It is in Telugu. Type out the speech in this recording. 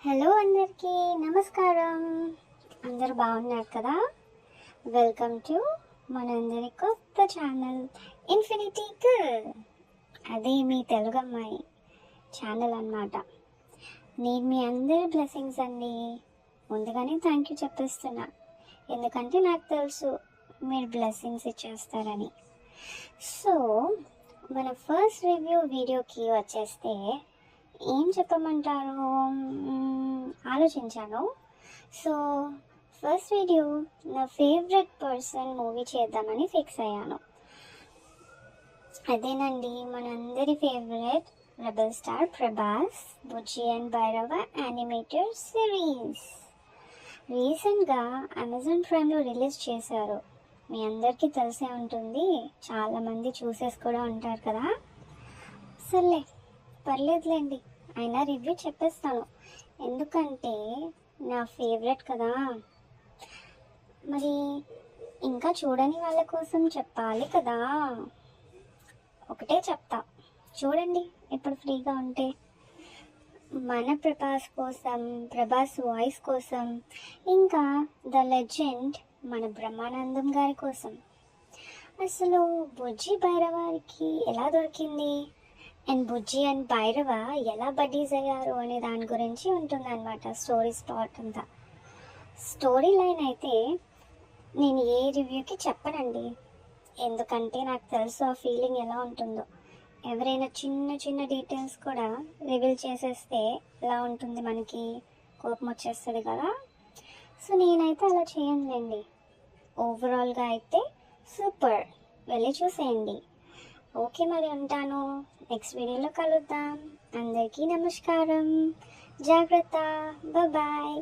హలో అందరికీ నమస్కారం. అందరూ బాగున్నారు కదా? వెల్కమ్ టు మనందరి కొత్త ఛానల్ ఇన్ఫినిటీ గర్ల్. అదే మీ తెలుగు అమ్మాయి ఛానల్ అన్నమాట. నేను మీ అందరి బ్లెస్సింగ్స్ అండి. ముందుగానే థ్యాంక్ యూ చెప్పేస్తున్నా, ఎందుకంటే నాకు తెలుసు మీరు బ్లెస్సింగ్స్ ఇచ్చేస్తారని. సో మన ఫస్ట్ రివ్యూ వీడియోకి వచ్చేస్తే ఏం చెప్పమంటారు, ఆలోచించాను. సో ఫస్ట్ వీడియో నా ఫేవరెట్ పర్సన్ మూవీ చేద్దామని ఫిక్స్ అయ్యాను. అదేనండి మనందరి favourite rebel star Prabhas Bujji and Bhairava animated series రీసెంట్గా అమెజాన్ ప్రైమ్లో రిలీజ్ చేశారు. మీ అందరికీ తెలిసే ఉంటుంది, చాలామంది చూసేసి కూడా ఉంటారు కదా. సర్లే పర్లేదులేండి, అయినా రివ్యూ చెప్పేస్తాను, ఎందుకంటే నా ఫేవరెట్ కదా. మరి ఇంకా చూడని వాళ్ళ కోసం చెప్పాలి కదా. ఒకటే చెప్తా, చూడండి ఇప్పుడు ఫ్రీగా ఉంటే. మన ప్రభాస్ వాయిస్ కోసం, ఇంకా ద లెజెండ్ మన బ్రహ్మానందం గారి కోసం. అసలు బుజ్జి భైరవారికి ఎలా దొరికింది అండ్ బుజ్జి అండ్ భైరవ ఎలా బడ్డీస్ అయ్యారు అనే దాని గురించి ఉంటుందన్నమాట స్టోరీ స్పాట్ అంతా. స్టోరీ లైన్ అయితే నేను ఏ రివ్యూకి చెప్పనండి, ఎందుకంటే నాకు తెలుసు ఆ ఫీలింగ్ ఎలా ఉంటుందో. ఎవరైనా చిన్న చిన్న డీటెయిల్స్ కూడా రివీల్ చేసేస్తే ఎలా ఉంటుంది, మనకి కోపం వచ్చేస్తుంది కదా. సో నేనైతే అలా చేయనులేండి. ఓవరాల్గా అయితే సూపర్, వెళ్ళి చూసేయండి. ఓకే మరి ఉంటాను, నెక్స్ట్ వీడియోలో కలుద్దాం. అందరికీ నమస్కారం, జాగ్రత్త, బాయ్.